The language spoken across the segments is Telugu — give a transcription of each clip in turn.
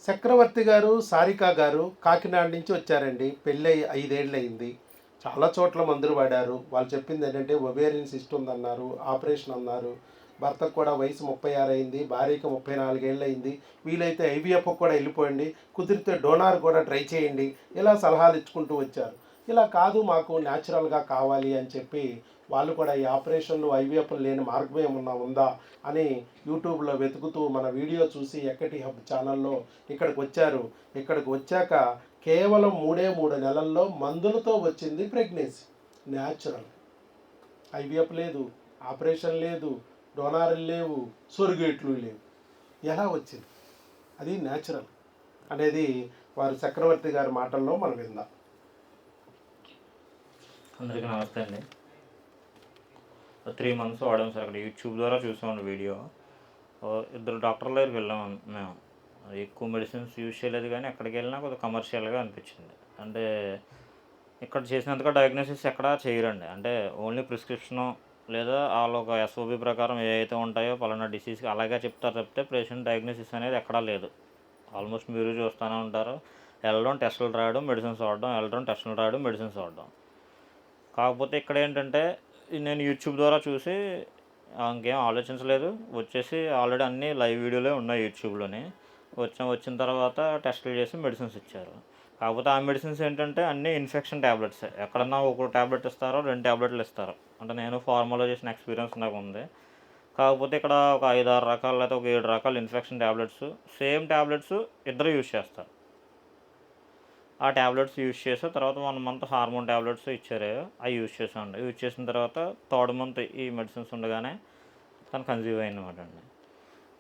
చక్రవర్తి గారు, సారిక గారు కాకినాడ నుంచి వచ్చారండి. పెళ్ళి 5 ఏళ్ళు అయింది. చాలా చోట్ల మందులు వాడారు. వాళ్ళు చెప్పింది ఏంటంటే ఒవేరియన్ సిస్ట్ ఉందన్నారు, ఆపరేషన్ అన్నారు. భర్తకు కూడా వయసు 36 అయింది, భార్యకి 34 ఏళ్ళు అయింది. వీలైతే ఐవీఎఫ్ కూడా వెళ్ళిపోయింది, కుదిరితే డోనార్ కూడా ట్రై చేయండి, ఇలా సలహాలు ఇచ్చుకుంటూ వచ్చారు. ఇలా కాదు మాకు న్యాచురల్గా కావాలి అని చెప్పి వాళ్ళు కూడా ఈ ఆపరేషన్లు ఐవీఎఫ్లు లేని మార్గం ఏమన్నా ఉందా అని యూట్యూబ్లో వెతుకుతూ మన వీడియో చూసి ఎక్కటి హబ్ ఛానల్లో ఇక్కడికి వచ్చారు. ఇక్కడికి వచ్చాక కేవలం 3 నెలల్లో మందులతో వచ్చింది ప్రెగ్నెన్సీ. న్యాచురల్. ఐవీఎఫ్ లేదు, ఆపరేషన్ లేదు, డోనార్లు లేవు, సొరుగేట్లు లేవు. ఎలా వచ్చింది? అది న్యాచురల్ అనేది వారు చక్రవర్తి గారి మాటల్లో మనం విందాం. అందరికీ నమస్తే అండి. 3 మంత్స్ వాడాము సార్. అక్కడ యూట్యూబ్ ద్వారా చూసాము వీడియో. ఇద్దరు డాక్టర్ల దగ్గరికి వెళ్ళాము మేము. ఎక్కువ మెడిసిన్స్ యూజ్ చేయలేదు, కానీ ఎక్కడికి వెళ్ళినా కొద్దిగా కమర్షియల్గా అనిపించింది. అంటే ఇక్కడ చేసినంతగా డయాగ్నోసిస్ ఎక్కడా చేయరండి. అంటే ఓన్లీ ప్రిస్క్రిప్షను లేదా వాళ్ళు ఒక ఎస్ఓపి ప్రకారం ఏవైతే ఉంటాయో పలానా డిసీజ్కి అలాగే చెప్తారు తప్పితే పేషెంట్ డయాగ్నోసిస్ అనేది ఎక్కడా లేదు. ఆల్మోస్ట్ మీరు చూస్తూనే ఉంటారు, వెళ్ళడం టెస్టులు రాయడం మెడిసిన్స్ వాడడం, వెళ్ళడం టెస్టులు రాయడం మెడిసిన్స్ వాడడం. కాకపోతే ఇక్కడ ఏంటంటే నేను యూట్యూబ్ ద్వారా చూసి ఇంకేం ఆలోచించలేదు, వచ్చేసి ఆల్రెడీ అన్నీ లైవ్ వీడియోలే ఉన్నాయి యూట్యూబ్లోని. వచ్చిన తర్వాత టెస్టులు చేసి మెడిసిన్స్ ఇచ్చారు. కాకపోతే ఆ మెడిసిన్స్ ఏంటంటే అన్నీ ఇన్ఫెక్షన్ ట్యాబ్లెట్సే. ఎక్కడన్నా ఒక ట్యాబ్లెట్ ఇస్తారో 2 ట్యాబ్లెట్లు ఇస్తారు. అంటే నేను ఫార్మాలో చేసిన ఎక్స్పీరియన్స్ నాకు ఉంది. కాకపోతే ఇక్కడ ఒక 5-6 రకాలు లేకపోతే ఒక 7 రకాల ఇన్ఫెక్షన్ ట్యాబ్లెట్స్, సేమ్ ట్యాబ్లెట్స్ ఇద్దరు యూజ్ చేస్తారు. ఆ ట్యాబ్లెట్స్ యూజ్ చేసి తర్వాత 1 మంత్ హార్మోన్ ట్యాబ్లెట్స్ ఇచ్చారు, అవి యూజ్ చేసామండి. యూజ్ చేసిన తర్వాత 3rd మంత్ ఈ మెడిసిన్స్ ఉండగానే తను కన్సీవ్ అయిందన్నమాట అండి.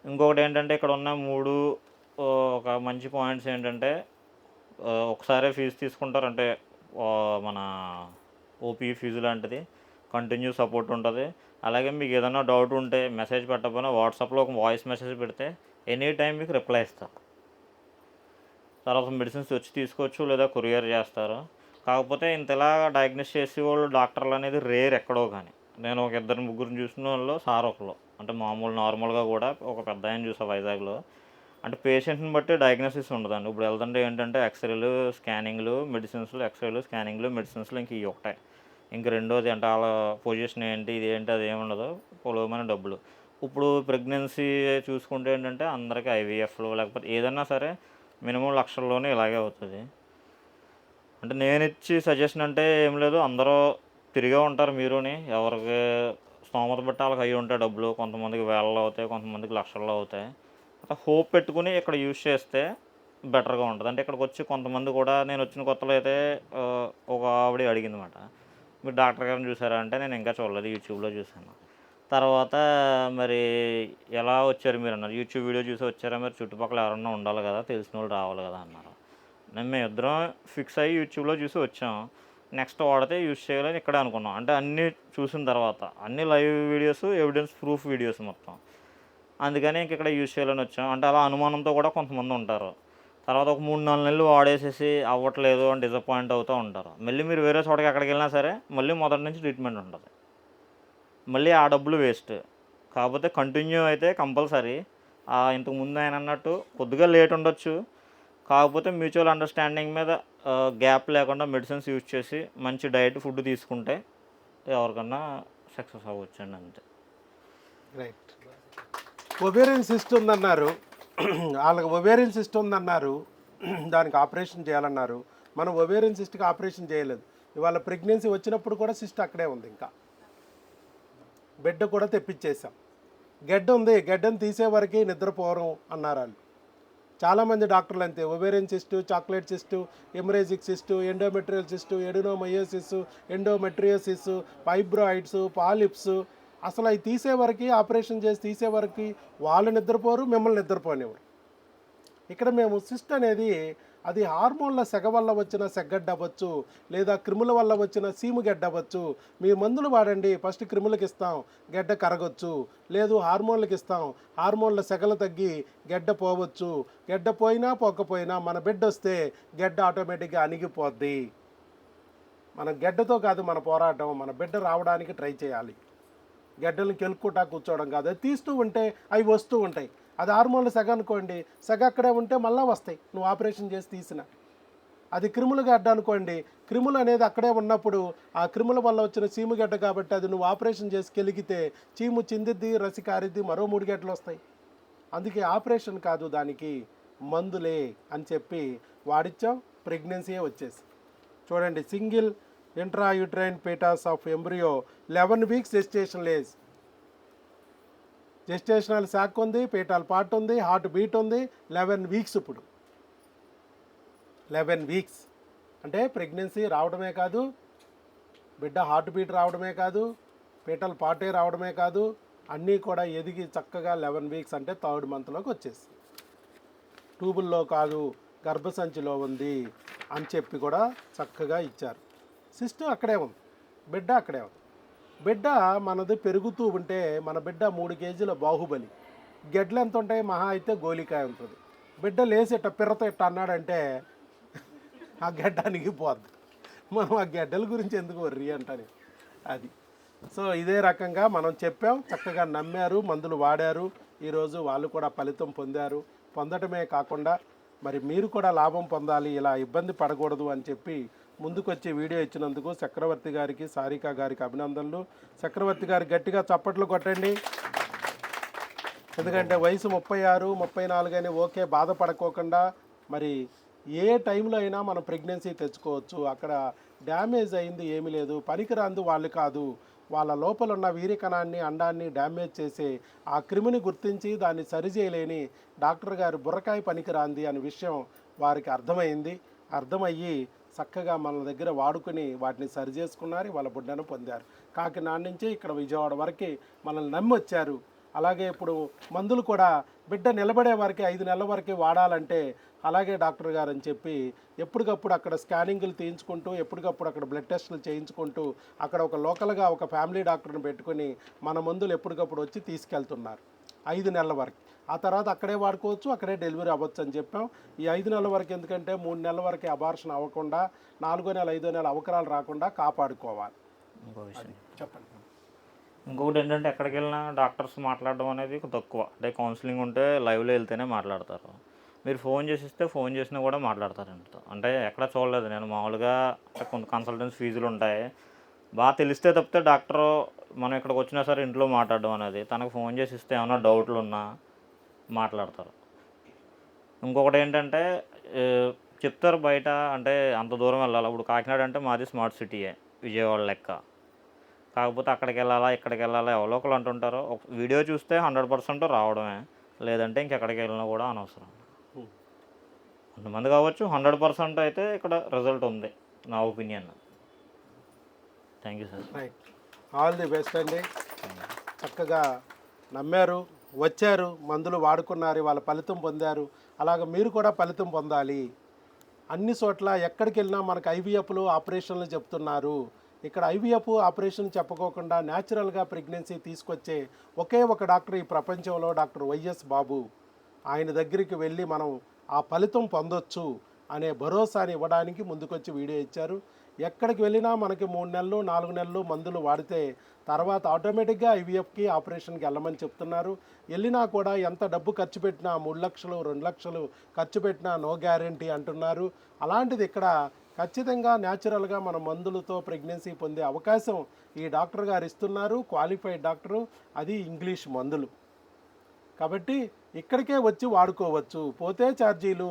ఇంకొకటి ఏంటంటే ఇక్కడ ఉన్న 3 ఒక మంచి పాయింట్స్ ఏంటంటే ఒకసారే ఫీజు తీసుకుంటారు. అంటే మన ఓపీ ఫీజు లాంటిది, కంటిన్యూ సపోర్ట్ ఉంటుంది. అలాగే మీకు ఏదైనా డౌట్ ఉంటే మెసేజ్ పెట్టకపోయినా వాట్సాప్లో ఒక వాయిస్ మెసేజ్ పెడితే ఎనీ టైం మీకు రిప్లై ఇస్తారు. తర్వాత మెడిసిన్స్ వచ్చి తీసుకోవచ్చు లేదా కొరియర్ చేస్తారు. కాకపోతే ఇంతలా డయాగ్నోస్ చేసే వాళ్ళు డాక్టర్లు అనేది రేర్ ఎక్కడో. కానీ నేను ఒక 2-3 చూసిన వాళ్ళు సార్ ఒకళ్ళు, అంటే నార్మల్గా కూడా ఒక పెద్ద ఆయన చూసా వైజాగ్లో. అంటే పేషెంట్ని బట్టి డయాగ్నోసిస్ ఉండదండి. ఇప్పుడు వెళ్తుంటే ఏంటంటే ఎక్స్రేలు, స్కానింగ్లు, మెడిసిన్స్లు, ఎక్స్రేలు, స్కానింగ్లు, మెడిసిన్స్లు ఇంక ఇవి ఒకటే. ఇంక రెండోది అంటే వాళ్ళ పొజిషన్ ఏంటి, ఇది ఏంటి, అది ఏముండదు, పొలవమైన డబ్బులు. ఇప్పుడు ప్రెగ్నెన్సీ చూసుకుంటే ఏంటంటే అందరికీ ఐవీఎఫ్లు లేకపోతే ఏదన్నా సరే మినిమం లక్షల్లోనే ఇలాగే అవుతుంది. అంటే నేను ఇచ్చి సజెషన్ అంటే ఏం లేదు, అందరూ తిరిగే ఉంటారు మీరుని. ఎవరికి స్తోమత బట్టి వాళ్ళకి అయ్యి ఉంటాయి డబ్బులు. కొంతమందికి వేలలో అవుతాయి, కొంతమందికి లక్షల్లో అవుతాయి. అట్లా హోప్ పెట్టుకుని ఇక్కడ యూజ్ చేస్తే బెటర్గా ఉంటుంది. అంటే ఇక్కడికి వచ్చి కొంతమంది కూడా, నేను వచ్చిన కొత్తలో అయితే ఒక ఆవిడ అడిగిందన్నమాట, మీరు డాక్టర్ గారిని చూసారా అంటే నేను ఇంకా చూడలేదు, యూట్యూబ్లో చూశాను. తర్వాత మరి ఎలా వచ్చారు మీరు అన్నారు. యూట్యూబ్ వీడియో చూసి వచ్చారా, మరి చుట్టుపక్కల ఎవరన్నా ఉండాలి కదా, తెలిసిన వాళ్ళు రావాలి కదా అన్నారు. మేము ఇద్దరం ఫిక్స్ అయ్యి యూట్యూబ్లో చూసి వచ్చాం. నెక్స్ట్ వాడితే యూజ్ చేయాలని ఇక్కడే అనుకున్నాం. అంటే అన్నీ చూసిన తర్వాత అన్ని live videos, evidence proof videos మొత్తం. అందుకని ఇంక ఇక్కడ యూజ్ చేయాలని వచ్చాం. అంటే అలా అనుమానంతో కూడా కొంతమంది ఉంటారు. తర్వాత ఒక 3-4 నెలలు వాడేసేసి అవ్వట్లేదు అని డిసప్పాయింట్ అవుతూ ఉంటారు. మళ్ళీ మీరు వేరే చోటకి ఎక్కడికి వెళ్ళినా సరే మళ్ళీ మొదటి నుంచి ట్రీట్మెంట్ ఉంటుంది, మళ్ళీ ఆ డబ్బులు వేస్ట్. కాకపోతే కంటిన్యూ అయితే కంపల్సరీ. ఇంతకుముందు ఆయన అన్నట్టు కొద్దిగా లేట్ ఉండొచ్చు, కాకపోతే మ్యూచువల్ అండర్స్టాండింగ్ మీద గ్యాప్ లేకుండా మెడిసిన్స్ యూజ్ చేసి మంచి డైట్ ఫుడ్ తీసుకుంటే ఎవరికన్నా సక్సెస్ అవ్వచ్చు అండి, అంతే. రైట్. ఒవేరియన్ సిస్ట్ ఉందన్నారు, వాళ్ళకి ఒవేరియన్ సిస్ట్ ఉందన్నారు, దానికి ఆపరేషన్ చేయాలన్నారు. మనం ఒవేరియన్ సిస్ట్కి ఆపరేషన్ చేయలేదు. ఇవాళ ప్రెగ్నెన్సీ వచ్చినప్పుడు కూడా సిస్ట్ అక్కడే ఉంది. ఇంకా బెడ్ కూడా తెప్పించేసాం. గెడ్డ ఉంది, గెడ్డను తీసే వరకు నిద్రపోవడం అన్నారు వాళ్ళు. చాలామంది డాక్టర్లు అంతే. Ovarian cyst, chocolate cyst, haemorrhagic cyst, endometrial cyst, adenomyosis, endometriosis, fibroids, polyps, అసలు అవి తీసేవరకు, ఆపరేషన్ చేసి తీసేవరకు వాళ్ళు నిద్రపోరు, మిమ్మల్ని నిద్రపోనివ్వరు. ఇక్కడ మేము సిస్ట్ అనేది అది హార్మోన్ల సెగ వల్ల వచ్చిన సెగ్గడ్డ అవ్వచ్చు, లేదా క్రిముల వల్ల వచ్చిన సీము గడ్డ అవ్వచ్చు. మీరు మందులు వాడండి, ఫస్ట్ క్రిములకి ఇస్తాం, గడ్డ కరగొచ్చు. లేదు హార్మోన్లకి ఇస్తాం, హార్మోన్ల సెగలు తగ్గి గడ్డ పోవచ్చు. గడ్డ పోయినా పోకపోయినా మన బిడ్డ వస్తే గడ్డ ఆటోమేటిక్గా అణిగిపోద్ది. మన గడ్డతో కాదు మన పోరాటం, మన బిడ్డ రావడానికి ట్రై చేయాలి. గడ్డలను కెలుక్కుంటా కూర్చోవడం కాదు. అది తీస్తూ ఉంటే అవి వస్తూ ఉంటాయి. అది హార్మోన్ల సెగ అనుకోండి, సెగ అక్కడే ఉంటే మళ్ళీ వస్తాయి నువ్వు ఆపరేషన్ చేసి తీసిన. అది క్రిములు గడ్డ అనుకోండి, క్రిములు అనేది అక్కడే ఉన్నప్పుడు ఆ క్రిముల వల్ల వచ్చిన చీము గడ్డ కాబట్టి అది నువ్వు ఆపరేషన్ చేసి కెలిగితే చీము చిందిద్ది, రసి కారిద్ది, మరో 3 గడ్డలు వస్తాయి. అందుకే ఆపరేషన్ కాదు, దానికి మందులే అని చెప్పి వాడిచ్చాం, ప్రెగ్నెన్సీయే వచ్చేసి. చూడండి, single intrauterine fetus of embryo 11 weeks gestational age. Gestational sac ఉంది, పీటాల్ పార్ట్ ఉంది, హార్ట్ బీట్ ఉంది. 11 వీక్స్. ఇప్పుడు 11 వీక్స్ అంటే ప్రెగ్నెన్సీ రావడమే కాదు, బిడ్డ హార్ట్ బీట్ రావడమే కాదు, పీటల్ పార్టే రావడమే కాదు, అన్నీ కూడా ఎదిగి చక్కగా 11 వీక్స్ అంటే 3rd మంత్లోకి వచ్చేసి ట్యూబుల్లో కాదు గర్భసంచిలో ఉంది అని చెప్పి కూడా చక్కగా ఇచ్చారు. సిస్టమ్ అక్కడే ఉంది, బిడ్డ అక్కడే ఉంది. బిడ్డ మనది పెరుగుతూ ఉంటే మన బిడ్డ 3 కేజీల బాహుబలి. గెడ్లు ఎంత ఉంటాయి? మహా అయితే గోలికాయ ఉంటుంది. బిడ్డ లేసేట పిర్రతో ఇట్ట అన్నాడంటే ఆ గడ్డ అణిగిపోద్ది. మనం ఆ గడ్డల గురించి ఎందుకు వర్రీ అంటాను అది. సో ఇదే రకంగా మనం చెప్పాం, చక్కగా నమ్మారు, మందులు వాడారు. ఈరోజు వాళ్ళు కూడా ఫలితం పొందారు. పొందటమే కాకుండా మరి మీరు కూడా లాభం పొందాలి, ఇలా ఇబ్బంది పడకూడదు అని చెప్పి ముందుకొచ్చి వీడియో ఇచ్చినందుకు చక్రవర్తి గారికి, సారిక గారికి అభినందనలు. చక్రవర్తి గారికి గట్టిగా చప్పట్లు కొట్టండి. ఎందుకంటే వయసు 36, 34 అని ఓకే, బాధపడుకోకుండా మరి ఏ టైంలో అయినా మనం ప్రెగ్నెన్సీ తెచ్చుకోవచ్చు. అక్కడ డ్యామేజ్ అయింది ఏమీ లేదు, పనికిరాంది వాళ్ళు కాదు, వాళ్ళ లోపల ఉన్న వీర్యకణాన్ని, అండాన్ని డ్యామేజ్ చేసే ఆ క్రిమిని గుర్తించి దాన్ని సరిచేయలేని డాక్టర్ గారు బుర్రకాయ పనికిరాంది అనే విషయం వారికి అర్థమైంది. అర్థమయ్యి చక్కగా మన దగ్గర వాడుకుని వాటిని సరిచేసుకున్నారు, వాళ్ళ బిడ్డను పొందారు. కాకినాడ నుంచి ఇక్కడ విజయవాడ వరకు మనల్ని నమ్మి వచ్చారు. అలాగే ఇప్పుడు మందులు కూడా బిడ్డ నిలబడే వరకు 5 నెలల వరకు వాడాలంటే అలాగే డాక్టర్ గారు అని చెప్పి ఎప్పటికప్పుడు అక్కడ స్కానింగ్లు తీయించుకుంటూ, ఎప్పటికప్పుడు అక్కడ బ్లడ్ టెస్టులు చేయించుకుంటూ, అక్కడ ఒక లోకల్గా ఒక ఫ్యామిలీ డాక్టర్ని పెట్టుకుని మన మందులు ఎప్పటికప్పుడు వచ్చి తీసుకెళ్తున్నారు 5 నెలల వరకు. ఆ తర్వాత అక్కడే వాడుకోవచ్చు, అక్కడే డెలివరీ అవ్వచ్చు అని చెప్పాం. ఈ 5 నెలల వరకు ఎందుకంటే 3 నెలల వరకు అబార్షన్ అవ్వకుండా, 4వ నెల 5వ నెల అవకరాలు రాకుండా కాపాడుకోవాలి. ఇంకో విషయం చెప్పండి. ఇంకొకటి ఏంటంటే ఎక్కడికి వెళ్ళినా డాక్టర్స్ మాట్లాడడం అనేది తక్కువ. అంటే కౌన్సిలింగ్ ఉంటే లైవ్లో వెళ్తేనే మాట్లాడతారు. మీరు ఫోన్ చేసిస్తే ఫోన్ చేసినా కూడా మాట్లాడతారంట. అంటే ఎక్కడ చూడలేదు నేను. మామూలుగా కొన్ని కన్సల్టెన్సీ ఫీజులు ఉంటాయి, బాగా తెలిస్తే తప్పితే డాక్టరు మనం ఇక్కడికి వచ్చినా సరే ఇంట్లో మాట్లాడడం అనేది. తనకు ఫోన్ చేసి ఇస్తే ఏమైనా డౌట్లు ఉన్నా మాట్లాడతారు. ఇంకొకటి ఏంటంటే చెప్తారు బయట, అంటే అంత దూరం వెళ్ళాలి. ఇప్పుడు కాకినాడ అంటే మాది స్మార్ట్ సిటీయే, విజయవాడ లెక్క. కాకపోతే అక్కడికి వెళ్ళాలా, ఇక్కడికి వెళ్ళాలా, ఎవరో ఒకరు అంటుంటారు. ఒక వీడియో చూస్తే 100% రావడమే, లేదంటే ఇంకెక్కడికి వెళ్ళినా కూడా అనవసరం. కొంతమంది కావచ్చు, 100% అయితే ఇక్కడ రిజల్ట్ ఉంది, నా opinion. Thank you sir. Right, all the best అండి. చక్కగా నమ్మారు, వచ్చారు, మందులు వాడుకున్నారు, వాళ్ళ ఫలితం పొందారు. అలాగే మీరు కూడా ఫలితం పొందాలి. అన్ని చోట్ల ఎక్కడికి వెళ్ళినా మనకు ఐవీఎఫ్లు, ఆపరేషన్లు చెప్తున్నారు. ఇక్కడ ఐవీఎఫ్ ఆపరేషన్ చెప్పుకోకుండా న్యాచురల్గా ప్రెగ్నెన్సీ తీసుకొచ్చే ఒకే ఒక డాక్టర్ ఈ ప్రపంచంలో, డాక్టర్ వైఎస్ బాబు. ఆయన దగ్గరికి వెళ్ళి మనం ఆ ఫలితం పొందొచ్చు అనే భరోసాని ఇవ్వడానికి ముందుకొచ్చి వీడియో ఇచ్చారు. ఎక్కడికి వెళ్ళినా మనకి 3 నెలలు 4 నెలలు మందులు వాడితే తర్వాత ఆటోమేటిక్గా ఐవీఎఫ్కి, ఆపరేషన్కి వెళ్ళమని చెప్తున్నారు. వెళ్ళినా కూడా ఎంత డబ్బు ఖర్చు పెట్టినా 3 లక్షలు 2 లక్షలు ఖర్చు పెట్టినా నో గ్యారంటీ అంటున్నారు. అలాంటిది ఇక్కడ ఖచ్చితంగా న్యాచురల్గా మన మందులతో ప్రెగ్నెన్సీ పొందే అవకాశం ఈ డాక్టర్ గారు ఇస్తున్నారు. క్వాలిఫైడ్ డాక్టరు, అది ఇంగ్లీష్ మందులు. కాబట్టి ఇక్కడికే వచ్చి వాడుకోవచ్చు. పోతే ఛార్జీలు,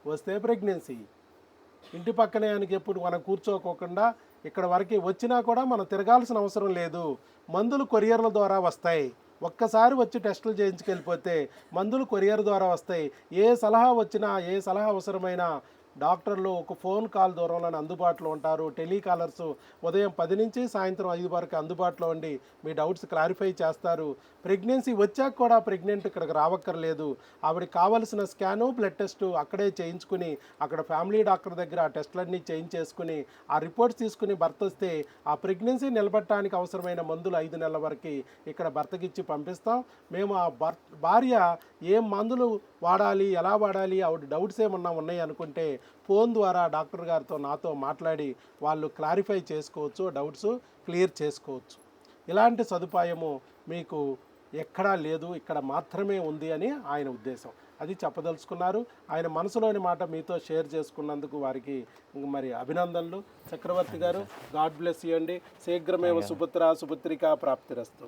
వస్తే ప్రెగ్నెన్సీ. ఇంటి పక్కనే అని ఎప్పుడు మనం కూర్చోకోకుండా ఇక్కడ వరకు వచ్చినా కూడా మనం తిరగాల్సిన అవసరం లేదు. మందులు కొరియర్ల ద్వారా వస్తాయి. ఒక్కసారి వచ్చి టెస్టులు చేయించుకెళ్ళిపోతే మందులు కొరియర్ ద్వారా వస్తాయి. ఏ సలహా వచ్చినా, ఏ సలహా అవసరమైనా డాక్టర్లు ఒక ఫోన్ కాల్ దూరంలోనే అందుబాటులో ఉంటారు. టెలికాలర్స్ ఉదయం 10 నుంచి సాయంత్రం 5 వరకు అందుబాటులో ఉండి మీ డౌట్స్ క్లారిఫై చేస్తారు. ప్రెగ్నెన్సీ వచ్చాక కూడా ప్రెగ్నెంట్ ఇక్కడికి రావక్కర్లేదు. ఆవిడకి కావలసిన స్కాను, బ్లడ్ టెస్టు అక్కడే చేయించుకుని, అక్కడ ఫ్యామిలీ డాక్టర్ దగ్గర ఆ టెస్టులన్నీ చేయించేసుకుని ఆ రిపోర్ట్స్ తీసుకుని భర్త వస్తే ఆ ప్రెగ్నెన్సీ నిలబెట్టడానికి అవసరమైన మందులు 5 నెలల వరకు ఇక్కడ భర్తకిచ్చి పంపిస్తాం. మేము ఆ భార్య ఏం మందులు వాడాలి, ఎలా వాడాలి, ఆవిడ డౌట్స్ ఏమన్నా ఉన్నాయి అనుకుంటే ఫోన్ ద్వారా డాక్టర్ గారితో, నాతో మాట్లాడి వాళ్ళు క్లారిఫై చేసుకోవచ్చు, డౌట్స్ క్లియర్ చేసుకోవచ్చు. ఇలాంటి సదుపాయము మీకు ఎక్కడా లేదు, ఇక్కడ మాత్రమే ఉంది అని ఆయన ఉద్దేశం. అది చెప్పదలుచుకున్నారు. ఆయన మనసులోని మాట మీతో షేర్ చేసుకున్నందుకు వారికి మరి అభినందనలు. చక్రవర్తి గారు, గాడ్ బ్లెస్ యూ అండి. శీఘ్రమేవ సుపుత్ర సుపుత్రికా ప్రాప్తిరస్తు.